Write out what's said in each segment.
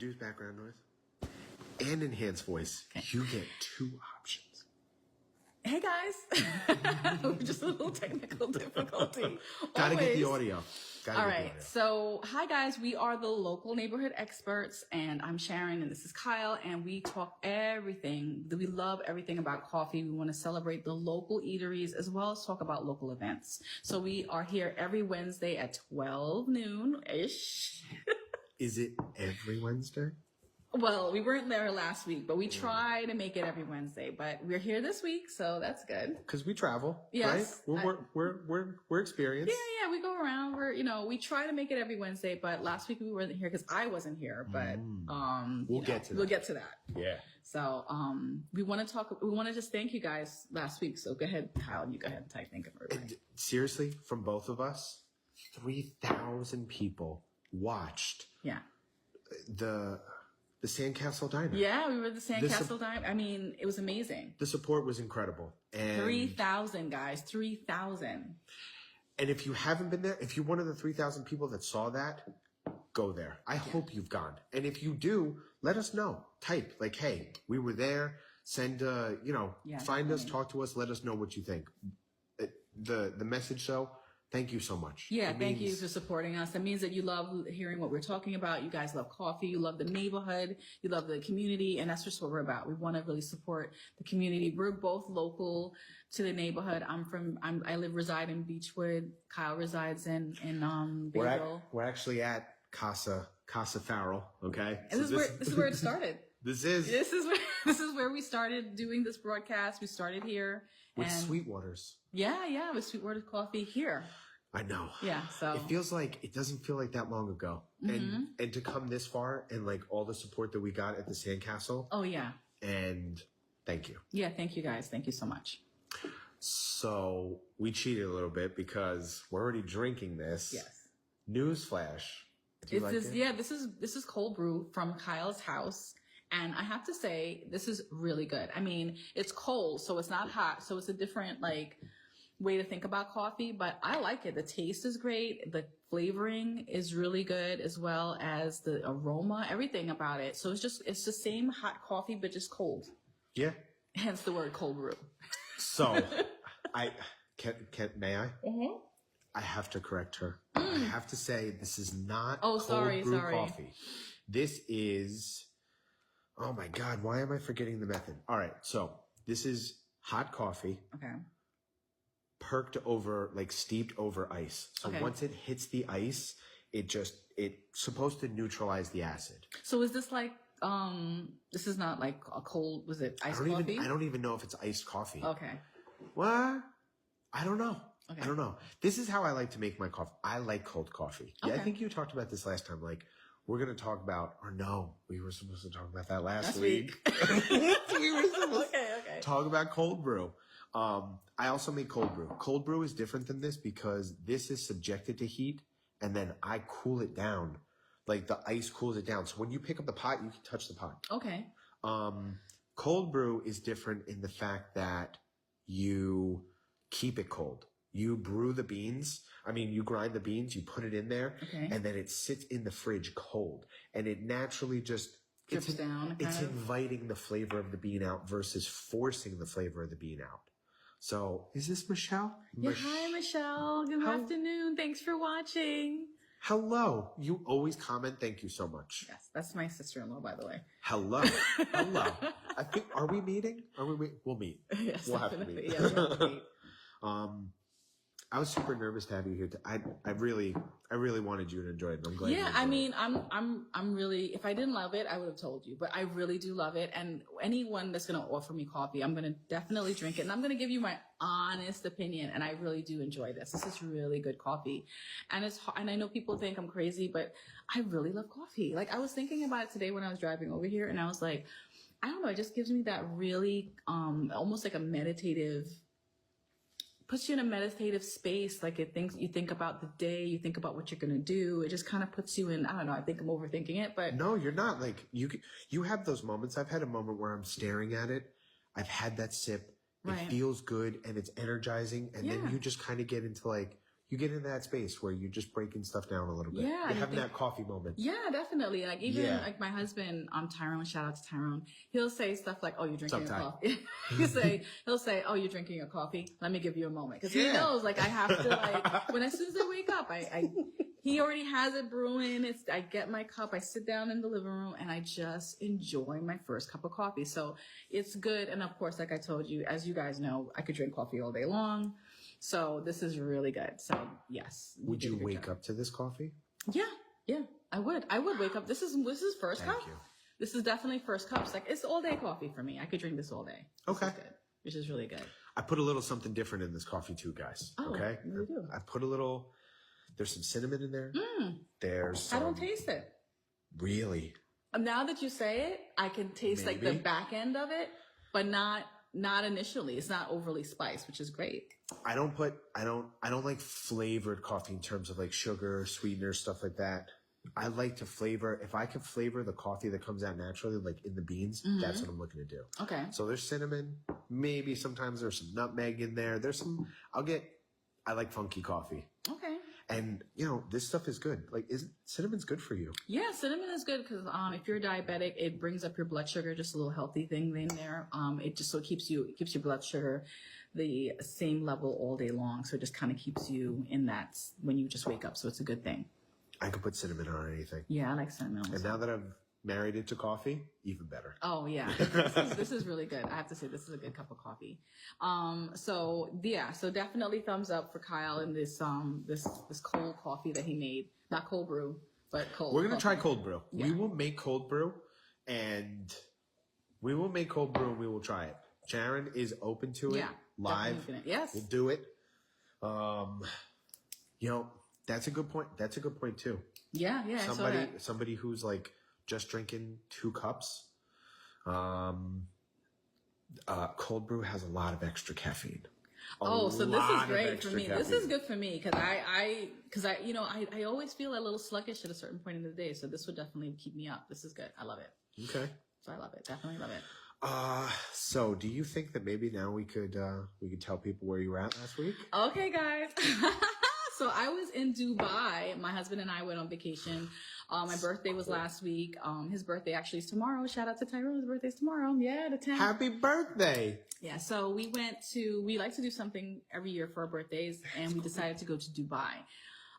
reduce background noise, and enhance voice, you get 2 options. Hey guys, just a little technical difficulty. Gotta get the audio. All right. So, hi guys, we are the local neighborhood experts, and I'm Sharon, and this is Kyle, and we talk everything. We love everything about coffee. We want to celebrate the local eateries as well as talk about local events. So we are here every Wednesday at 12 noon-ish. Is it every Wednesday? Well, we weren't there last week, but we try to make it every Wednesday. But we're here this week, so that's good. Because we travel, yes, right? We're experienced. Yeah, we go around. We try to make it every Wednesday, but last week we weren't here because I wasn't here. But we'll get to that. Yeah. So we want to just thank you guys last week. So go ahead, Kyle, you go ahead and thank everybody. And seriously, from both of us, 3,000 people watched. Yeah. The Sandcastle Diner. Yeah, we were at the Sandcastle Diner. I mean, it was amazing. The support was incredible. And 3,000 guys, 3,000. And if you haven't been there, if you're one of the 3,000 people that saw that, go there. I hope you've gone. And if you do, let us know. Type like, hey, we were there. Send, find us, talk to us. Let us know what you think. The message though, thank you so much. Yeah, thank you for supporting us. That means that you love hearing what we're talking about. You guys love coffee. You love the neighborhood. You love the community. And that's just what we're about. We want to really support the community. We're both local to the neighborhood. I reside in Beachwood. Kyle resides in Bayville. We're actually at Casa Farrell. Okay. And this is where it started. This is where we started doing this broadcast. We started here with Sweetwater's. Yeah, with Sweetwater's Coffee here. I know. Yeah, so it doesn't feel like that long ago, and to come this far and like all the support that we got at the Sandcastle. Oh yeah. And thank you. Yeah, thank you guys. Thank you so much. So we cheated a little bit because we're already drinking this. Yes. Newsflash. This is cold brew from Kyle's house. And I have to say, this is really good. I mean, it's cold, so it's not hot. So it's a different way to think about coffee, but I like it. The taste is great. The flavoring is really good, as well as the aroma, everything about it. So it's the same hot coffee, but just cold. Yeah. Hence the word cold brew. So may I? Mm-hmm. I have to correct her. I have to say this is not cold brew coffee. This is, oh my God, why am I forgetting the method? All right. So this is hot coffee. Okay. Perked over, steeped over ice. So once it hits the ice, it's supposed to neutralize the acid. So is this this is not like a cold, was it iced coffee? I don't even know if it's iced coffee. Okay. What? I don't know. Okay. I don't know. This is how I like to make my coffee. I like cold coffee. Yeah, okay. I think you talked about this last time. We're going to talk about, or no, we were supposed to talk about that last week. We were supposed to talk about cold brew. I also make cold brew. Cold brew is different than this because this is subjected to heat and then I cool it down. Like the ice cools it down. So when you pick up the pot, you can touch the pot. Okay. Cold brew is different in the fact that you keep it cold. You brew the beans. You grind the beans, you put it in there, and then it sits in the fridge cold. And it naturally just drips down. It's inviting the flavor of the bean out versus forcing the flavor of the bean out. So, is this Michelle? Yeah, hi, Michelle. Good afternoon. Thanks for watching. Hello. You always comment. Thank you so much. Yes, that's my sister-in-law, by the way. Hello. I think, are we meeting? We'll meet. Yes, we'll definitely. Have to meet. Yes, we'll have to meet. I was super nervous to have you here. I really wanted you to enjoy it. I'm glad. Yeah, I'm really. If I didn't love it, I would have told you. But I really do love it. And anyone that's going to offer me coffee, I'm going to definitely drink it. And I'm going to give you my honest opinion. And I really do enjoy this. This is really good coffee. And I know people think I'm crazy, but I really love coffee. I was thinking about it today when I was driving over here, and I was like, I don't know. It just gives me that really almost like a meditative. Puts you in a meditative space. You think about the day, you think about what you're going to do. It just kind of puts you in, I don't know, I think I'm overthinking it, but. No, you're not. You have those moments. I've had a moment where I'm staring at it. I've had that sip. It feels good and it's energizing. And then you just kind of get into you get into that space where you're just breaking stuff down a little bit. Yeah, You're having that coffee moment. Yeah, definitely. Like even like my husband, Tyrone, shout out to Tyrone. He'll say stuff like, "Oh, you're drinking your coffee." he'll say, "Oh, you're drinking your coffee. Let me give you a moment," because he knows like I have to like as soon as I wake up, he already has it brewing. I get my cup, I sit down in the living room, and I just enjoy my first cup of coffee. So it's good. And of course, like I told you, as you guys know, I could drink coffee all day long. So this is really good. So yes. Would you wake up to this coffee? Yeah, I would. I would wake up. This is first cup. Thank you. This is definitely first cups. Like it's all day coffee for me. I could drink this all day. Okay. This is good, which is really good. I put a little something different in this coffee too, guys. Oh, okay. You do. I put a little. There's some cinnamon in there. There's. I don't taste it. Really? Now that you say it, I can taste like the back end of it, but not initially. It's not overly spiced, which is great. I don't like flavored coffee in terms of like sugar, sweetener, stuff like that. I like to flavor. If I can flavor the coffee that comes out naturally, like in the beans, that's what I'm looking to do. Okay. So there's cinnamon. Maybe sometimes there's some nutmeg in there. There's some. I like funky coffee. Okay. And this stuff is good. Like, cinnamon's good for you? Yeah, cinnamon is good because if you're diabetic, it brings up your blood sugar. Just a little healthy thing in there. It just it keeps your blood sugar the same level all day long. So it just kind of keeps you in that when you just wake up. So it's a good thing. I could put cinnamon on anything. Yeah, I like cinnamon. And now that I've married it to coffee, even better. Oh yeah, this is really good. I have to say this is a good cup of coffee. So definitely thumbs up for Kyle and this cold coffee that he made. Not cold brew, but cold. We're gonna try cold brew. Yeah. We will make cold brew, and we will try it. Sharon is open to it live. Yes, we'll do it. That's a good point. That's a good point too. Yeah. Somebody who's like just drinking 2 cups. Cold brew has a lot of extra caffeine. So this is great for me. Caffeine. This is good for me because I always feel a little sluggish at a certain point in the day. So this would definitely keep me up. This is good. I love it. Okay. So I love it. Definitely love it. So do you think that maybe now we could tell people where you were at last week? Okay, guys. So I was in Dubai. My husband and I went on vacation. My birthday was last week. His birthday actually is tomorrow. Shout out to Tyrone. His birthday's tomorrow. Yeah, the 10th. Happy birthday. Yeah, so we like to do something every year for our birthdays, and we decided to go to Dubai.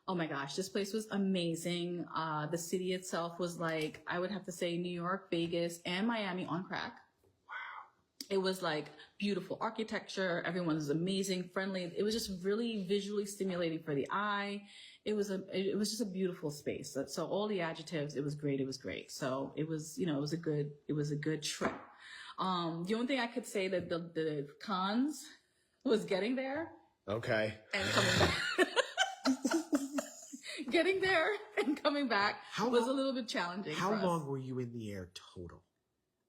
Oh my gosh, this place was amazing. The city itself was like, I would have to say New York, Vegas, and Miami on crack. It was like beautiful architecture. Everyone was amazing, friendly. It was just really visually stimulating for the eye. It was just a beautiful space. So all the adjectives, it was great. It was great. So it was, it was a good trip. The only thing I could say that the cons was getting there. Okay. And coming back. Getting there and coming back was a little bit challenging. How long were you in the air total?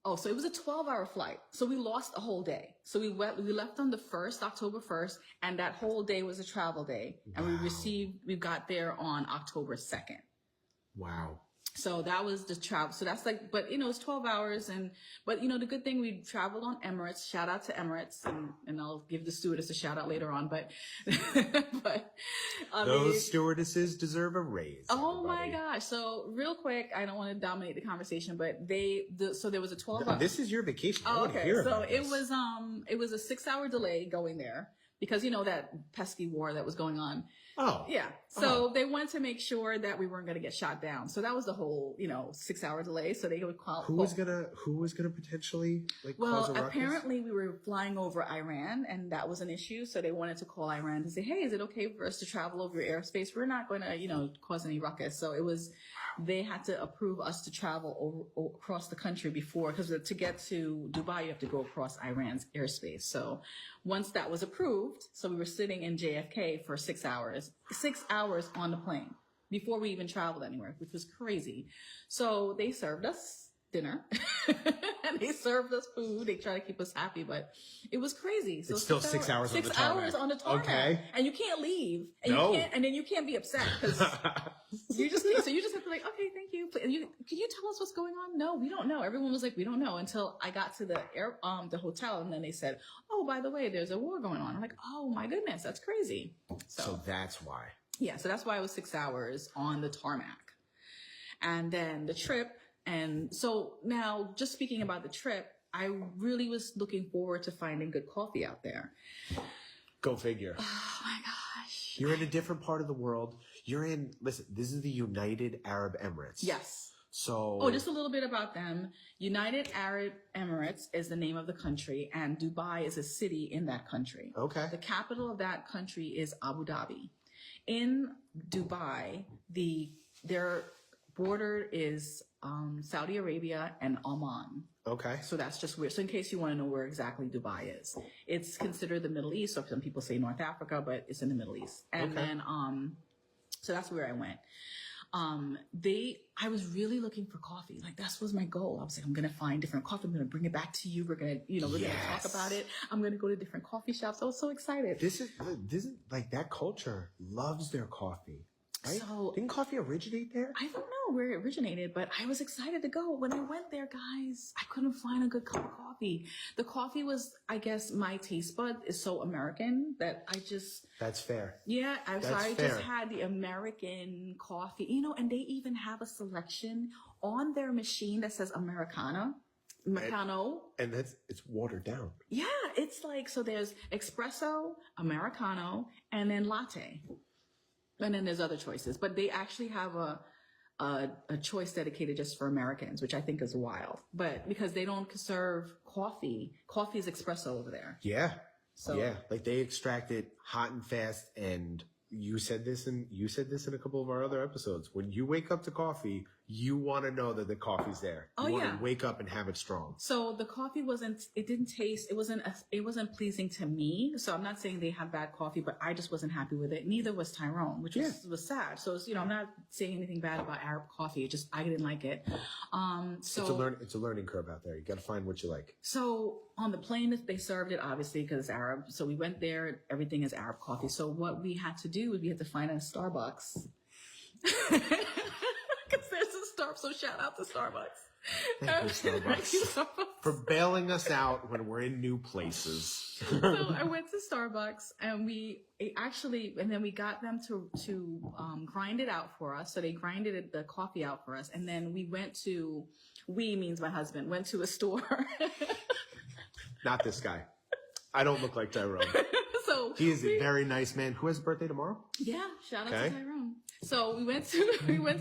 Oh, so it was a 12-hour flight. So we lost a whole day. So we left on the 1st, October 1st, and that whole day was a travel day. Wow. And we got there on October 2nd. Wow. So that was the travel. So that's like, but it's 12 hours. But the good thing, we traveled on Emirates. Shout out to Emirates. And I'll give the stewardess a shout out later on. But those stewardesses deserve a raise. Oh my gosh. So real quick, I don't want to dominate the conversation, but so there was a 12 hour. This is your vacation. I want to hear about this. It was a 6-hour delay going there because that pesky war that was going on. Oh. Yeah. So they wanted to make sure that we weren't going to get shot down. So that was the whole, 6-hour delay. So they would call. Who was gonna potentially cause a ruckus? Apparently we were flying over Iran and that was an issue. So they wanted to call Iran to say, hey, is it okay for us to travel over your airspace? We're not going to, cause any ruckus. So they had to approve us to travel across the country because to get to Dubai, you have to go across Iran's airspace. So once that was approved, so we were sitting in JFK for 6 hours. 6 hours on the plane before we even traveled anywhere, which was crazy. So they served us dinner and they served us food. They try to keep us happy, but it was crazy. So it's still 6 hours on the tarmac. 6 hours on the tarmac. Okay. And you can't leave. And No. and then you can't be upset because you just have to like, okay, thank you. And can you tell us what's going on? No, we don't know. Everyone was like, we don't know, until I got to the hotel, and then they said, oh, by the way, there's a war going on. I'm like, oh my goodness, that's crazy. So that's why. Yeah. So that's why it was 6 hours on the tarmac. And then the trip. And so now, just speaking about the trip, I really was looking forward to finding good coffee out there. Go figure. Oh my gosh. You're in a different part of the world. Listen, this is the United Arab Emirates. Yes. So. Oh, just a little bit about them. United Arab Emirates is the name of the country, and Dubai is a city in that country. Okay. The capital of that country is Abu Dhabi. In Dubai, their border is Saudi Arabia and Oman. Okay. So that's just weird. So in case you want to know where exactly Dubai is, it's considered the Middle East, or some people say North Africa, but it's in the Middle East. And then, so that's where I went. I was really looking for coffee. Like, that was my goal. I was like, I'm going to find different coffee. I'm going to bring it back to you. We're going to talk about it. I'm going to go to different coffee shops. I was so excited. This is like, that culture loves their coffee. Right? So, didn't coffee originate there? I don't know where it originated, but I was excited to go. When I went there, guys, I couldn't find a good cup of coffee. The coffee was, I guess, my taste bud is so American that I just... That's fair. Yeah, I fair. just had the American coffee, and they even have a selection on their machine that says Americano. And it's watered down. Yeah, it's like, so there's espresso, Americano, and then latte. And then there's other choices, but they actually have a choice dedicated just for Americans, which I think is wild. But because they don't serve coffee is espresso over there. Yeah. So yeah, like they extract it hot and fast. And you said this in a couple of our other episodes. When you wake up to coffee, you want to know that the coffee's there. You want to wake up and have it strong. So the coffee it wasn't pleasing to me. So I'm not saying they have bad coffee, but I just wasn't happy with it. Neither was Tyrone, which was sad. So it's, I'm not saying anything bad about Arab coffee. Just, I didn't like it. So it's a learning curve out there. You got to find what you like. So on the plane, they served it obviously because it's Arab. So we went there. Everything is Arab coffee. So what we had to do was we had to find a Starbucks. Because there's a Starbucks. So shout out to Starbucks. Thank you, Starbucks. For bailing us out when we're in new places. So I went to Starbucks and then we got them to grind it out for us. So they grinded the coffee out for us. And then we means my husband, went to a store. Not this guy. I don't look like Tyrone. So he is a very nice man. Who has a birthday tomorrow? Yeah, shout out to Tyrone. So we went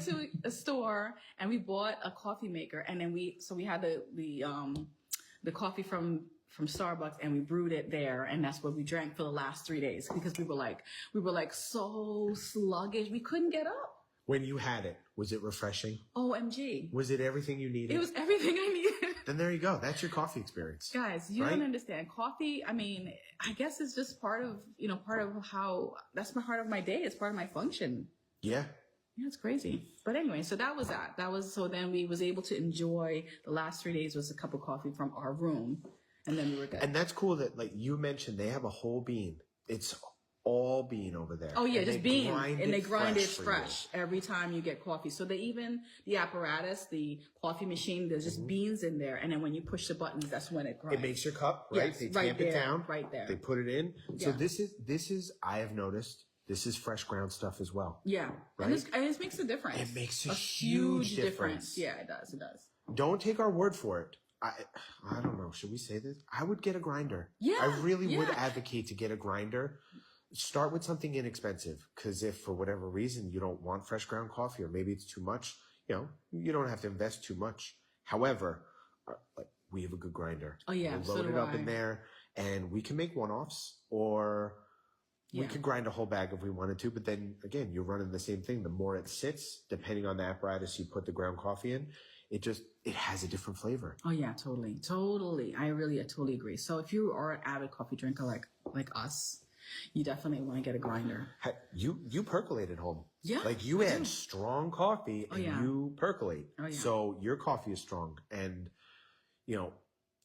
to a store and we bought a coffee maker, and then we had the coffee from Starbucks, and we brewed it there, and that's what we drank for the last 3 days because we were like so sluggish, we couldn't get up. When you had it, was it refreshing? OMG. Was it everything you needed? It was everything I needed. Then there you go. That's your coffee experience. Guys, you don't understand. Coffee, I mean, I guess it's just part of how, that's part of my day. It's part of my function. Yeah. Yeah, it's crazy. But anyway, so that was that. So then we was able to enjoy the last 3 days was a cup of coffee from our room. And then we were good. And that's cool that, like you mentioned, they have a whole bean. It's all bean over there. Oh yeah, just bean. And they grind it fresh fresh every time you get coffee. So the apparatus, the coffee machine, there's just beans in there. And then when you push the buttons, that's when it grinds. It makes your cup, right? Yes, they tamp it down. Right there. They put it in. Yeah. So this is, I have noticed, this is fresh ground stuff as well. Yeah. Right? And it makes a difference. It makes a huge difference. Yeah, it does. It does. Don't take our word for it. I don't know. Should we say this? I would get a grinder. Yeah. I really would advocate to get a grinder. Start with something inexpensive, because if for whatever reason you don't want fresh ground coffee, or maybe it's too much, you don't have to invest too much. However, we have a good grinder. Oh yeah, we'll load it up in there, and we can make one-offs, or we could grind a whole bag if we wanted to. But then again, you're running the same thing. The more it sits, depending on the apparatus you put the ground coffee in, it has a different flavor. Oh yeah, totally. I totally agree. So if you are an avid coffee drinker like us, you definitely want to get a grinder. You percolate at home. Yeah. Like you add strong coffee and you percolate. Oh, yeah. So your coffee is strong. And,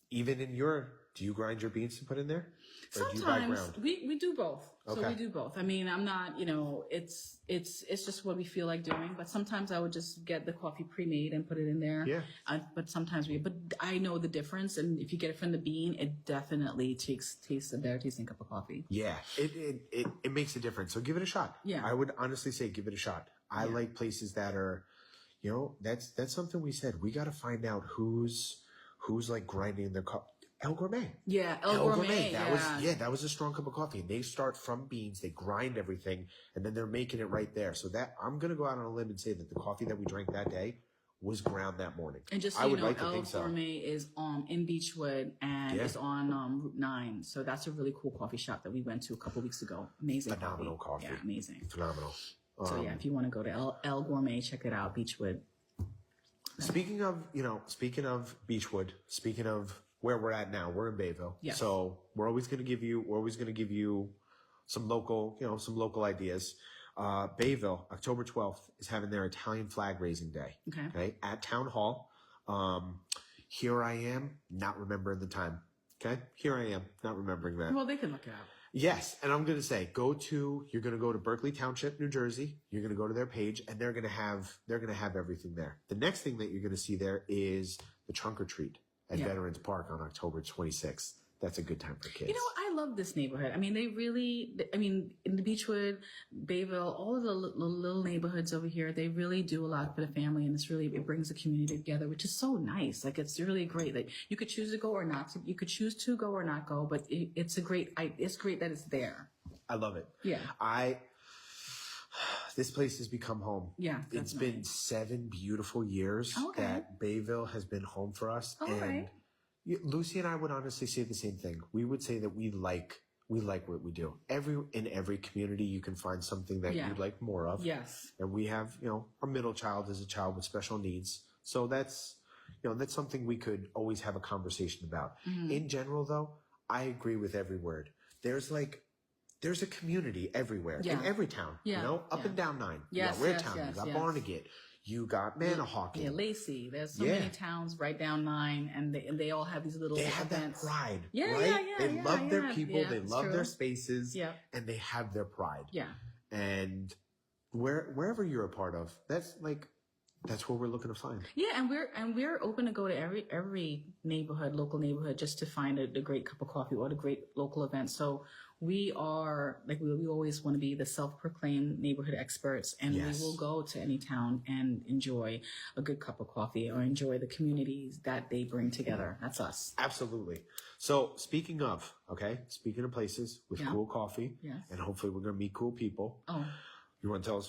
even in do you grind your beans to put in there? Or Sometimes do you buy ground? we do both. Okay. So we do both. I mean, I'm not, it's just what we feel like doing. But sometimes I would just get the coffee pre-made and put it in there. Yeah. But sometimes but I know the difference. And if you get it from the bean, it definitely tastes a better tasting cup of coffee. Yeah. It makes a difference. So give it a shot. Yeah. I would honestly say give it a shot. I like places that are, that's something we said. We got to find out who's like grinding their coffee. El Gourmet. Yeah, El Gourmet. That was a strong cup of coffee. And they start from beans, they grind everything, and then they're making it right there. So I'm gonna go out on a limb and say that the coffee that we drank that day was ground that morning. And just so you know, El Gourmet is in Beachwood and is on Route 9. So that's a really cool coffee shop that we went to a couple weeks ago. Amazing Phenomenal coffee. Yeah, amazing. Phenomenal. So if you want to go to El Gourmet, check it out, Beachwood. Speaking of Beachwood, speaking of where we're at now, we're in Bayville. Yes. So we're always going to give you some local ideas. Bayville, October 12th is having their Italian flag raising day. Okay. At Town Hall. Here I am, not remembering the time. Okay. Here I am, not remembering that. Well, they can look it up. Yes. And I'm going to say, you're going to go to Berkeley Township, New Jersey. You're going to go to their page and they're going to have everything there. The next thing that you're going to see there is the trunk or treat at Veterans Park on October 26th. That's a good time for kids. I love this neighborhood. I mean, in the Beachwood, Bayville, all of the little neighborhoods over here, they really do a lot for the family, and it brings the community together, which is so nice. Like, it's really great. Like, you could choose to go or not. You could choose to go or not go, but it's great that it's there. I love it. Yeah. This place has become home. Yeah. It's been 7 beautiful years that Bayville has been home for us. And Lucy and I would honestly say the same thing. We would say that we like what we do. In every community, you can find something that you'd like more of. Yes. And we have, our middle child is a child with special needs. So that's something we could always have a conversation about. Mm-hmm. In general, though, I agree with every word. There's a community everywhere in every town, up and down 9. Yes, you got Waretown, you got Barnegat, you got Manahawkin. Yeah, Lacey. There's so many towns right down 9, and they all have these little events. They have that pride, right? They love their people, they love their spaces, and they have their pride. Yeah. And wherever you're a part of, that's what we're looking to find. Yeah, and we're open to go to every local neighborhood, just to find the great cup of coffee or the great local event. So we are, we always want to be the self-proclaimed neighborhood experts, and we will go to any town and enjoy a good cup of coffee or enjoy the communities that they bring together. That's us. Absolutely. So speaking of places with cool coffee, and hopefully we're going to meet cool people. Oh. You want to tell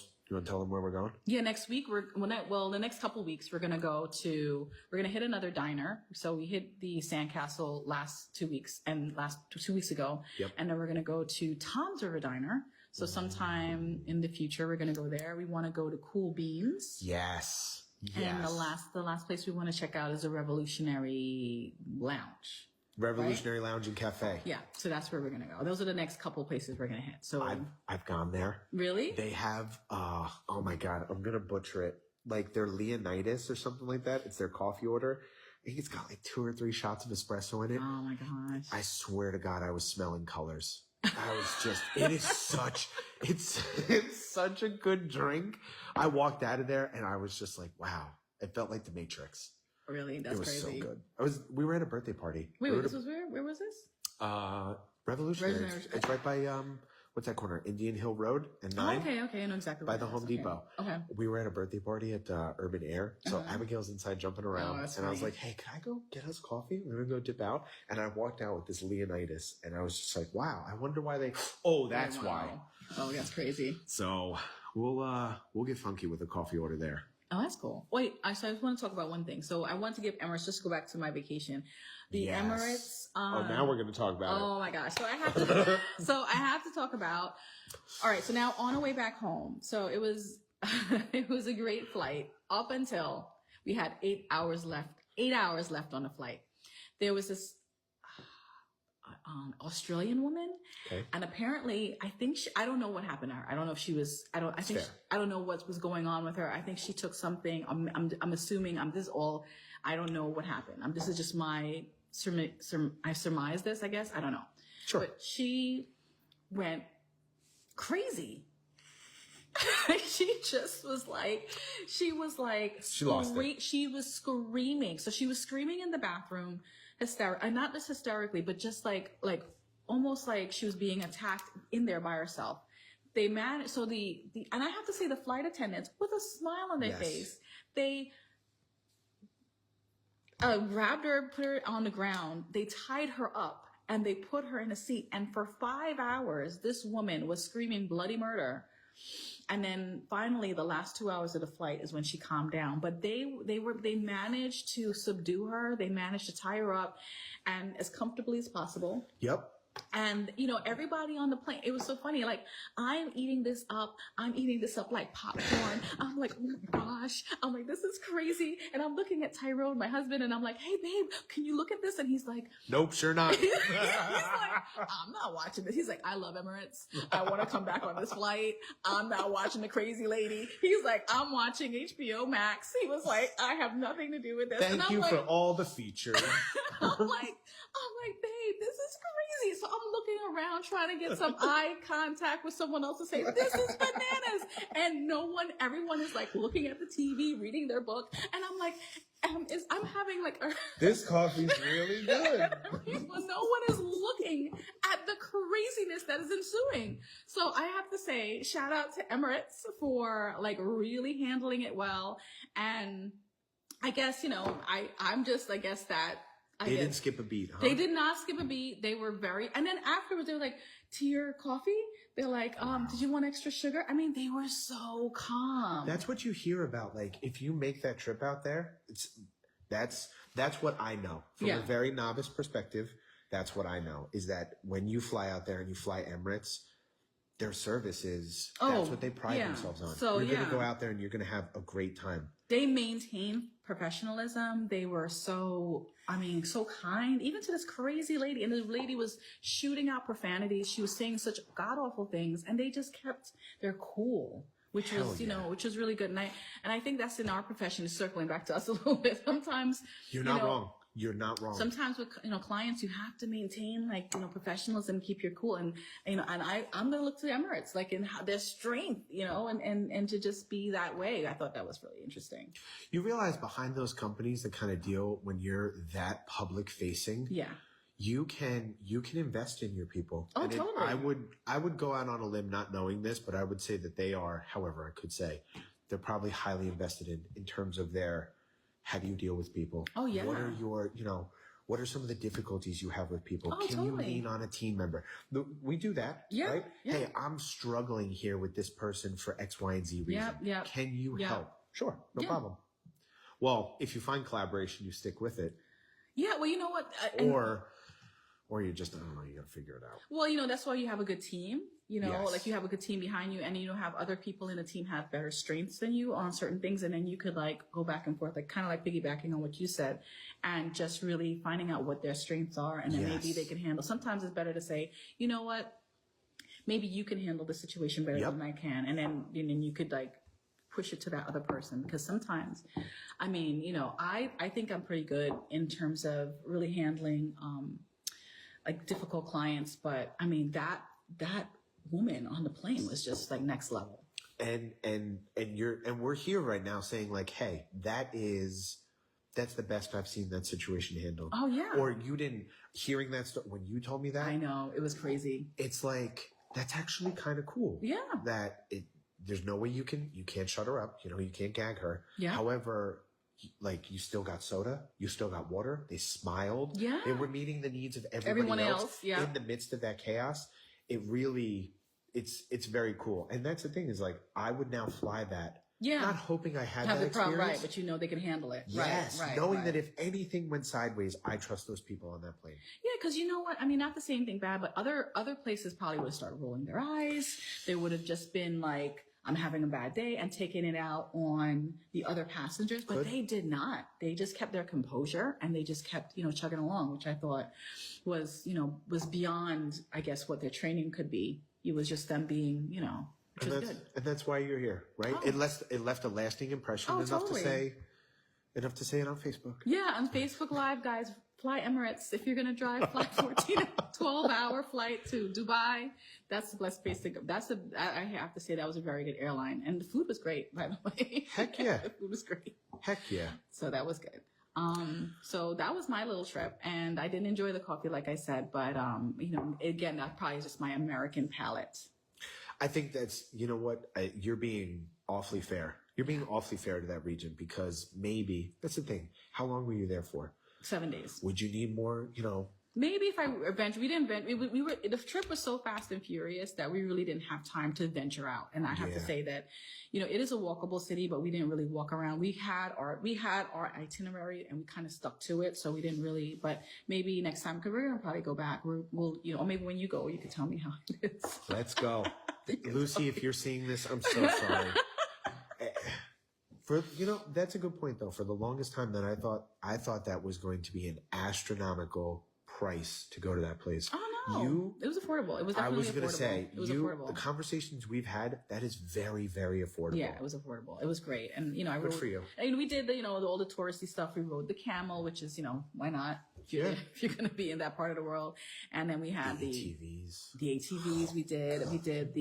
them where we're going? Yeah, next week the next couple weeks we're gonna hit another diner. So we hit the Sandcastle last 2 weeks and 2 weeks ago. Yep. And then we're gonna go to Tom's River Diner. So sometime in the future we're gonna go there. We want to go to Cool Beans. Yes. And the last place we want to check out is a Revolutionary Lounge. Revolutionary Lounge and Cafe. Yeah, so that's where we're gonna go. Those are the next couple places we're gonna hit. So I've gone there. Really? They have oh my god, I'm gonna butcher it. Like their Leonidas or something like that. It's their coffee order. I think it's got like 2 or 3 shots of espresso in it. Oh my gosh! I swear to God, I was smelling colors. I was just. It's such a good drink. I walked out of there and I was just like, wow. It felt like the Matrix. Really? That's crazy. It was so good. We were at a birthday party. Wait, this was where? Where was this? Revolutionary. It's right by, what's that corner? Indian Hill Road and 9. Oh, okay. I know exactly where by the Home Depot. Okay. We were at a birthday party at Urban Air. So Abigail's inside jumping around. And I was like, hey, can I go get us coffee? We're going to go dip out. And I walked out with this Leonidas. And I was just like, wow, I wonder why that's why. Oh, that's crazy. So we'll get funky with a coffee order there. Oh, that's cool. Wait, I just want to talk about one thing. So I want to give Emirates, just go back to my vacation. The Emirates. Now we're going to talk about it. Oh my gosh. So I have to talk about, all right. So now on our way back home. So it was a great flight up until we had 8 hours left on the flight. There was this, Australian woman. Okay. And apparently, I think I don't know what happened to her. I don't know if she was, I don't know what was going on with her. I think she took something. I'm assuming I don't know what happened. This is just I surmise this, I guess. I don't know. Sure. But she went crazy. She lost it. She was screaming. So she was screaming in the bathroom, not just hysterically, but just like almost like she was being attacked in there by herself. They managed, and I have to say the flight attendants with a smile on their face, they grabbed her, put her on the ground, they tied her up and they put her in a seat. And for 5 hours, this woman was screaming bloody murder. And then finally, the last 2 hours of the flight is when she calmed down. But they managed to subdue her. They managed to tie her up, and as comfortably as possible. Yep. And, everybody on the plane, it was so funny. Like, I'm eating this up like popcorn. I'm like, oh my gosh. I'm like, this is crazy. And I'm looking at Tyrone, my husband, and I'm like, hey, babe, can you look at this? And he's like, nope, sure not. He's like, I'm not watching this. He's like, I love Emirates. I want to come back on this flight. I'm not watching the crazy lady. He's like, I'm watching HBO Max. He was like, I have nothing to do with this. Thank you for all the features. I'm like, babe, this is crazy. So I'm looking around trying to get some eye contact with someone else to say, this is bananas. And everyone is like looking at the TV, reading their book. And I'm like, I'm having like this coffee's really good. No one is looking at the craziness that is ensuing. So I have to say, shout out to Emirates for like really handling it well. And I guess, They didn't skip a beat, huh? They did not skip a beat. They were and then afterwards they were like, to your coffee? They're like, did you want extra sugar? I mean, they were so calm. That's what you hear about. Like, if you make that trip out there, that's what I know. From a very novice perspective, that's what I know, is that when you fly out there and you fly Emirates, their service is, that's what they pride themselves on. So, you're going to go out there and you're going to have a great time. They maintained professionalism. They were so kind, even to this crazy lady. And the lady was shooting out profanities. She was saying such god-awful things. And they just kept their cool, which was really good. And I think that's in our profession, is circling back to us a little bit. Sometimes You're not wrong. You're not wrong. Sometimes with clients, you have to maintain professionalism, keep your cool, and I'm gonna look to the Emirates in their strength, and to just be that way. I thought that was really interesting. You realize behind those companies that kind of deal when you're that public facing, you can invest in your people. Oh, totally. I would go out on a limb not knowing this, but I would say that they are. However, I could say they're probably highly invested in terms of their. How do you deal with people? Oh, yeah. What are what are some of the difficulties you have with people? Oh, Can you lean on a team member? We do that, right? Yeah. Hey, I'm struggling here with this person for X, Y, and Z reason. Yeah. Can you help? Sure, no problem. Well, if you find collaboration, you stick with it. Yeah, well, you know what? Or you just, I don't know, you got to figure it out. Well, that's why you have a good team. Yes. Like you have a good team behind you, and have other people in the team have better strengths than you on certain things, and then you could go back and forth, kind of piggybacking on what you said, and just really finding out what their strengths are, and then maybe they can handle. Sometimes it's better to say, you know what, maybe you can handle the situation better than I can, and then you could push it to that other person, because sometimes, I think I'm pretty good in terms of really handling difficult clients, but that woman on the plane was just next level. And we're here right now saying hey, that's the best I've seen that situation handled. Oh yeah. Or you didn't hearing that stuff when you told me that. I know, it was crazy. It's that's actually kind of cool. Yeah. That there's no way you can't shut her up. You can't gag her. Yeah. However, you still got soda, you still got water. They smiled. Yeah. They were meeting the needs of everyone else. Yeah. In the midst of that chaos. It really, it's very cool. And that's the thing is I would now fly that. Yeah. Not hoping I had that experience. Right, but they can handle it. Yes. Right, knowing that if anything went sideways, I trust those people on that plane. Yeah, because you know what? Not the same thing bad, but other places probably would have started rolling their eyes. They would have just been I'm having a bad day and taking it out on the other passengers, but they did not. They just kept their composure and they just kept, chugging along, which I thought was beyond, I guess, what their training could be. It was just them being, which was good. And that's why you're here, right? Oh. It left a lasting impression, enough to say it on Facebook. Yeah, on Facebook Live, guys. Fly Emirates. If you're going to drive, fly 12-hour flight to Dubai. That's the best place to go. I have to say that was a very good airline. And the food was great, by the way. Heck yeah. The food was great. Heck yeah. So that was good. So that was my little trip. And I didn't enjoy the coffee, like I said. But, again, that probably is just my American palate. I think that's, you're being awfully fair. You're being awfully fair to that region because maybe, that's the thing. How long were you there for? 7 days. Would you need more, Maybe if I venture, we didn't venture. We were, the trip was so fast and furious that we really didn't have time to venture out. And I have to say that, it is a walkable city, but we didn't really walk around. We had our itinerary and we kind of stuck to it. So we didn't really, but maybe next time, because we're going to probably go back. We'll, or maybe when you go, you could tell me how it is. Let's go. Lucy, if you're seeing this, I'm so sorry. That's a good point though. For the longest time that I thought that was going to be an astronomical price to go to that place. Oh no, it was affordable. It was definitely affordable. I was going to say, it was affordable. The conversations we've had, that is very, very affordable. Yeah, it was affordable. It was great. And, good for you. And we did all the touristy stuff. We rode the camel, which is, why not? If you're going to be in that part of the world. And then we had the ATVs we did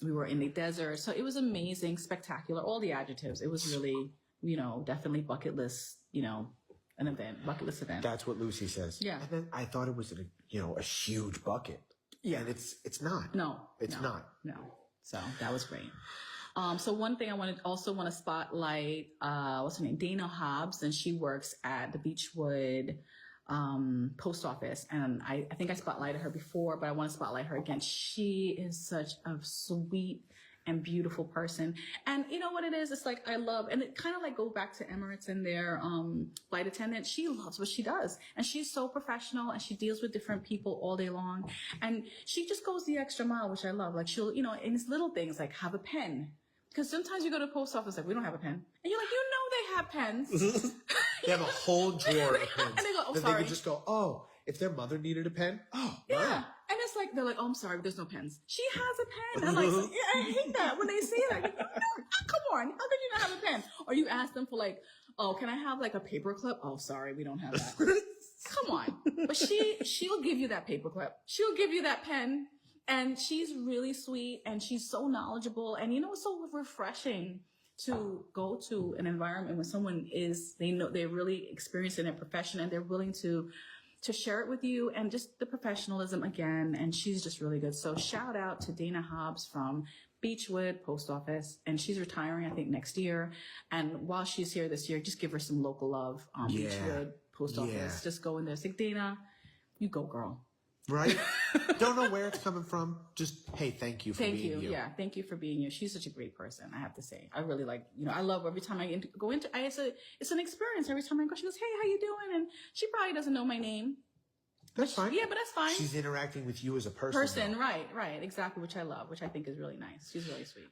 we were in the desert. So it was amazing, spectacular, all the adjectives. It was really, definitely bucket list, bucket list event. That's what Lucy says. Yeah. And then I thought it was a huge bucket. Yeah. And it's not. No. It's not. No. So that was great. So one thing I want to spotlight, what's her name? Dana Hobbs, and she works at the Beachwood post office, and I think I spotlighted her before, but I want to spotlight her again. She is such a sweet and beautiful person, and you know what it is? It's like I love, and it kind of like go back to Emirates and their flight attendant. She loves what she does, and she's so professional, and she deals with different people all day long, and she just goes the extra mile, which I love. Like she'll, in these little things, like have a pen. Because sometimes you go to the post office, like, we don't have a pen. And you're like, they have pens. They have a whole drawer of pens. And they go, then they could just go, if their mother needed a pen, yeah. Right. And it's like, they're like, I'm sorry, but there's no pens. She has a pen. I'm like, I hate that when they say that. Like, come on, how could you not have a pen? Or you ask them for like, can I have like a paper clip? Oh, sorry, we don't have that. Come on. But she'll give you that paper clip. She'll give you that pen. And she's really sweet and she's so knowledgeable. And it's so refreshing to go to an environment when someone they're really experienced in their profession and they're willing to share it with you, and just the professionalism again. And she's just really good. So shout out to Dana Hobbs from Beachwood Post Office. And she's retiring, I think, next year. And while she's here this year, just give her some local love. Beachwood Post Office. Just go in there. Say, Dana, you go, girl. Right? Don't know where it's coming from. Just, hey, thank you for being you. Yeah, thank you for being you. She's such a great person, I have to say. I really like, I love every time I go into, it's an experience. Every time I go, she goes, hey, how you doing? And she probably doesn't know my name. That's fine. Yeah, but that's fine. She's interacting with you as a person. Right. Exactly, which I love, which I think is really nice. She's really sweet.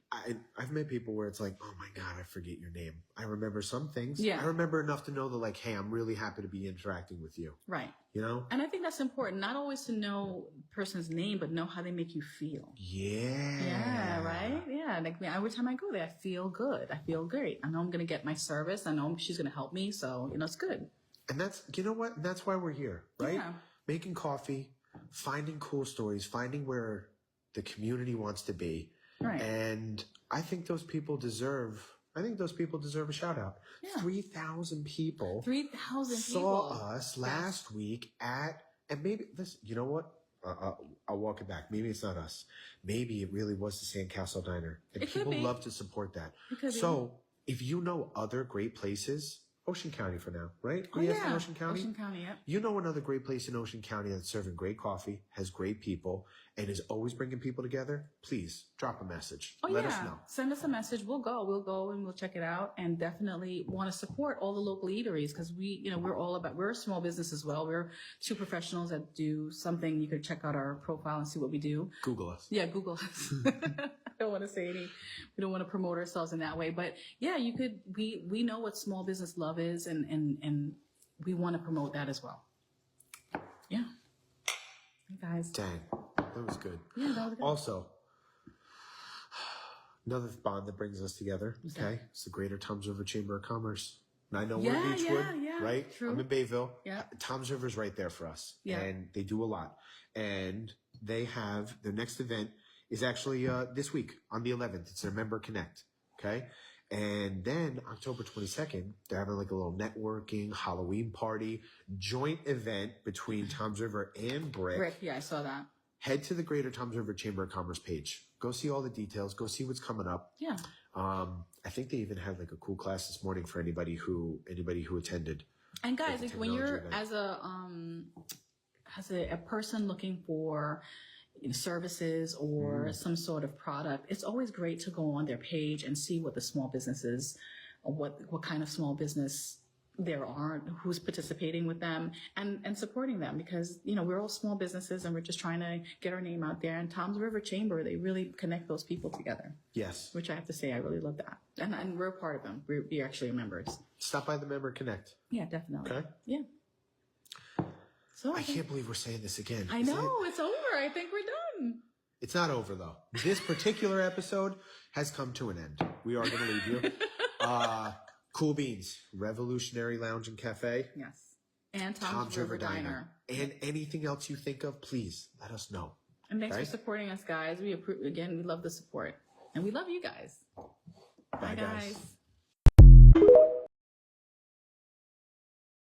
I've met people where it's like, oh my God, I forget your name. I remember some things. Yeah. I remember enough to know that like, hey, I'm really happy to be interacting with you. Right. And I think that's important. Not always to know a person's name, but know how they make you feel. Yeah. Yeah, right? Yeah. Like every time I go there, I feel good. I feel great. I know I'm going to get my service. I know she's going to help me. So, it's good. And that's, what? That's why we're here, right? Yeah. Making coffee, finding cool stories, finding where the community wants to be. Right. And I think those people deserve a shout out. Yeah. 3,000 people. 3,000 saw us last week and maybe this, you know what? I'll walk it back. Maybe it's not us. Maybe it really was the Sandcastle Diner. And people love to support that. So if you know other great places, Ocean County for now, right? Ocean County? Ocean County, yep. You know another great place in Ocean County that's serving great coffee, has great people, and is always bringing people together? Please, drop a message. Let us know. Send us a message. We'll go and we'll check it out, and definitely want to support all the local eateries because we're a small business as well. We're two professionals that do something. You could check out our profile and see what we do. Google us. Yeah, Google us. don't want to say any, we don't want to promote ourselves in that way. But yeah, you could, we know what small business love is, and we want to promote that as well. Yeah. Hey guys. Dang, that was good. Yeah, that was good. Also, another bond that brings us together, okay? It's the Greater Toms River Chamber of Commerce. And I know we're in Beachwood, right? True. I'm in Bayville. Yeah. Toms River's right there for us. Yeah. And they do a lot. And they have, their next event is actually this week on the 11th. It's their Member Connect, okay? And then October 22nd, they're having like a little networking, Halloween party, joint event between Toms River and Brick. Yeah, I saw that. Head to the Greater Toms River Chamber of Commerce page. Go see all the details. Go see what's coming up. Yeah. I think they even had like a cool class this morning for anybody who attended. And guys, like when you're as a person looking for services or some sort of product, it's always great to go on their page and see what the small businesses, what kind of small business there are, who's participating with them, and supporting them, because we're all small businesses and we're just trying to get our name out there. And Toms River Chamber, they really connect those people together. Yes, which I have to say, I really love that, and we're a part of them. We're actually members. Stop by the Member Connect. Yeah, definitely. Okay. Yeah. So I can't believe we're saying this again. I know, it's over. I think we're done. It's not over though. This particular episode has come to an end. We are going to leave you. Cool Beans, Revolutionary Lounge and Cafe. Yes. And Tom's River Diner. And anything else you think of, please let us know. And thanks for supporting us, guys. We love the support. And we love you guys. Bye guys.